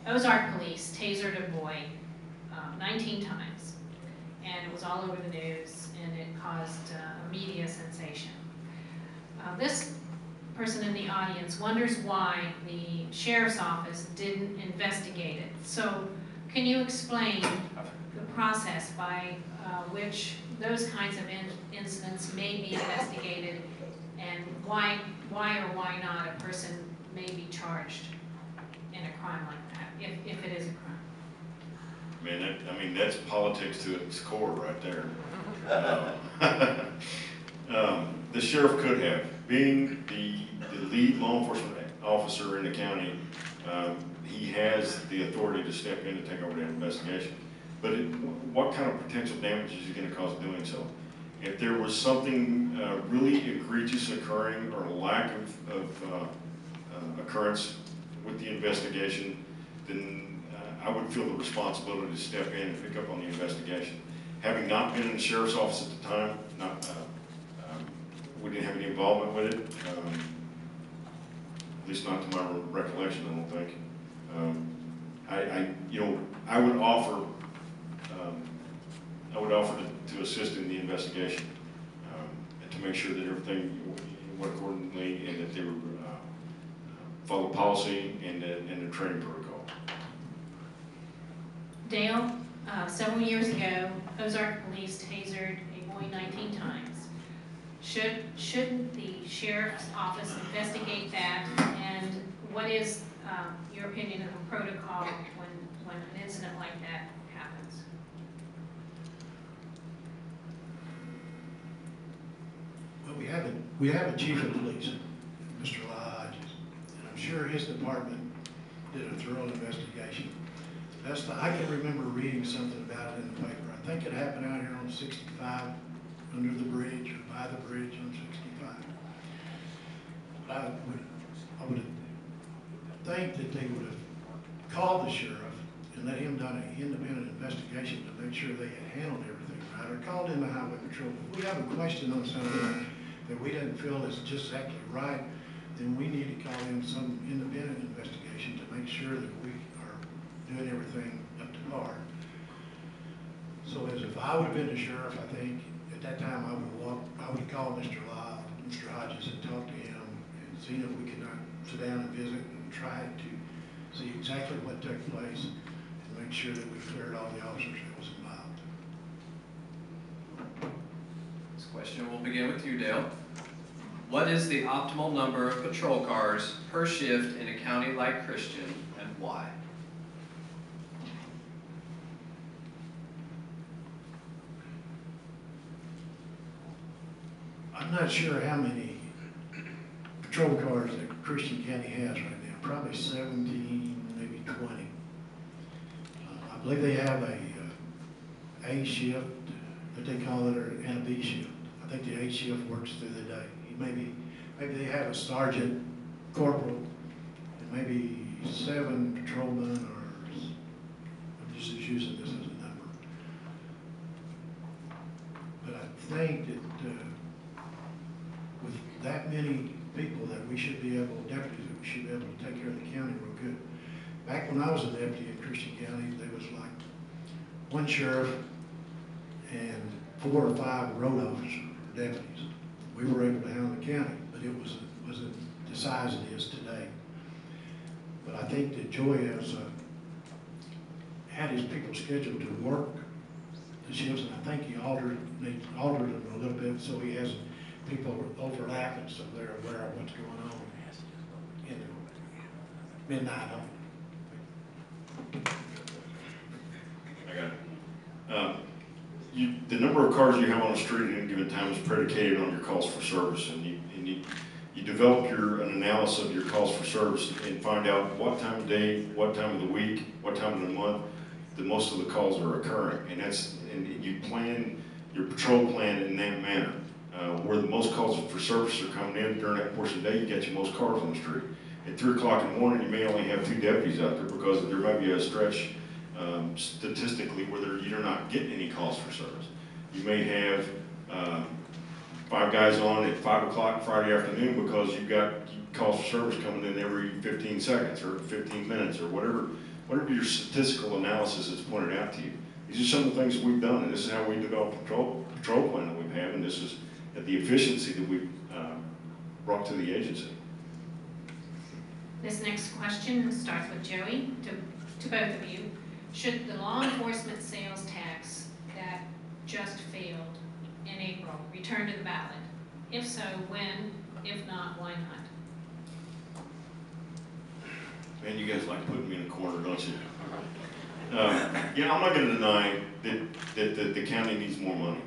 Ozark police tasered a boy 19 times, and it was all over the news, and it caused a media sensation. This person in the audience wonders why the sheriff's office didn't investigate it. So can you explain the process by which those kinds of incidents may be investigated, and why or why not a person may be charged in a crime like that, if it is a crime? I mean, that's politics to its core right there. The sheriff could have, being the lead law enforcement officer in the county, he has the authority to step in and take over that investigation. But what kind of potential damage is he going to cause doing so? If there was something really egregious occurring, or a lack of occurrence with the investigation, then I would feel the responsibility to step in and pick up on the investigation. Having not been in the sheriff's office at the time, we didn't have any involvement with it, at least not to my recollection, I don't think. I would offer to assist in the investigation, and to make sure that everything went accordingly, and that they would follow policy and the training protocol. Dale, several years ago, Ozark police tasered a boy 19 times. Shouldn't the sheriff's office investigate that? And what is your opinion of the protocol when an incident like that happens? Well, we have a chief of police, Mr. Hodges, and I'm sure his department did a thorough investigation. I can remember reading something about it in the paper. I think it happened out here on 65, under the bridge, or by the bridge on 65. I would think that they would have called the sheriff and let him done an independent investigation to make sure they had handled everything right, or called in the highway patrol. If we have a question on something that we didn't feel is just exactly right, then we need to call in some independent investigation to make sure that we are doing everything up to par. So as if I would have been the sheriff, I think at that time I would have called Mr. Hodges and talked to him and seen if we could not sit down and visit and try to see exactly what took place and make sure that we cleared all the officers that was involved. This question will begin with you, Dale. What is the optimal number of patrol cars per shift in a county like Christian, and why? I'm not sure how many patrol cars that Christian County has right now. Probably 17, maybe 20. I believe they have a shift, that they call it, and a B shift. I think the A shift works through the day. Maybe they have a sergeant, corporal, and maybe 7 patrolmen, or I'm just using this as a number. But I think that with that many people, that we should be able, deputies, that we should be able to take care of the county real good. Back when I was a deputy in Christian County, there was like 1 sheriff and 4 or 5 road officers or deputies. We were able to handle the county, but it wasn't the size it is today. But I think that Joy has had his people scheduled to work the shifts, and I think he altered them a little bit so he has people overlapping, so they're aware of what's going on in the midnight hour. I got it. The number of cars you have on the street at any given time is predicated on your calls for service, and you develop an analysis of your calls for service and find out what time of day, what time of the week, what time of the month that most of the calls are occurring, and you plan your patrol plan in that manner. Where the most calls for service are coming in during that portion of the day, you get your most cars on the street. At 3 o'clock in the morning, you may only have 2 deputies out there because there might be a stretch statistically where you're not getting any calls for service. You may have 5 guys on at 5 o'clock Friday afternoon because you've got calls for service coming in every 15 seconds or 15 minutes or whatever whatever your statistical analysis has pointed out to you. These are some of the things we've done, and this is how we developed the patrol plan that we've had, and this is the efficiency that we've brought to the agency. This next question starts with Joey, to both of you. Should the law enforcement sales tax that just failed in April return to the ballot? If so, when? If not, why not? Man, you guys like putting me in a corner, don't you? Yeah, I'm not going to deny that the county needs more money.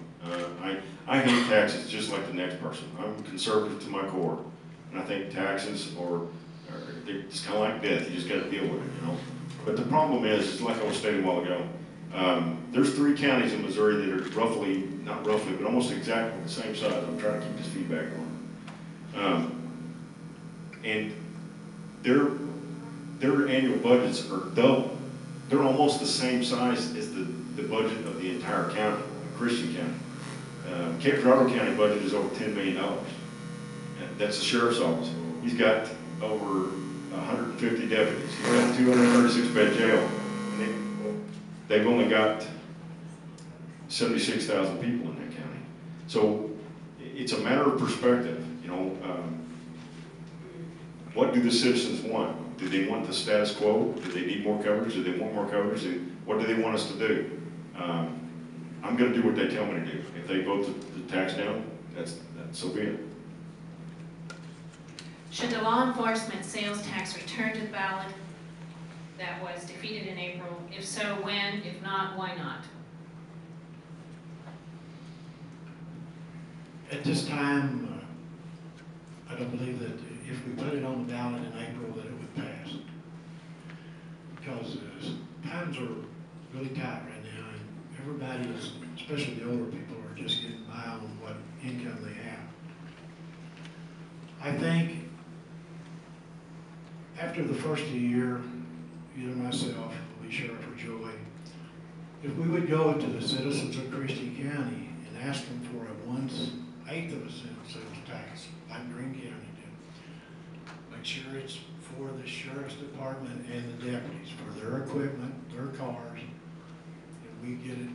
I hate taxes just like the next person. I'm conservative to my core, and I think taxes it's kind of like death. You just got to deal with it, you know. But the problem is like I was stating a while ago, there's 3 counties in Missouri that are roughly, not roughly, but almost exactly the same size. I'm trying to keep this feedback on. And their annual budgets are double. They're almost the same size as the budget of the entire county, Christian County. Cape Girardeau County budget is over $10 million. That's the sheriff's office. He's got over 150 deputies. He's got a 236 bed jail. And they've only got 76,000 people in that county. So it's a matter of perspective. You know, what do the citizens want? Do they want the status quo? Do they need more coverage? Do they want more coverage? What do they want us to do? I'm going to do what they tell me to do. If they vote the tax down, that's so be it. Should the law enforcement sales tax return to the ballot that was defeated in April? If so, when? If not, why not? At this time, I don't believe that if we put it on the ballot in April that it would pass. Because times are really tight right now, and everybody is, especially the older people, are just getting by on what income they have. I think after the first of the year, either myself, will be Sheriff or Joey, if we would go to the citizens of Christian County and ask them for a 1/8 of a cent sales tax, like Greene County did, make sure it's for the sheriff's department and the deputies, for their equipment, their cars, and we get it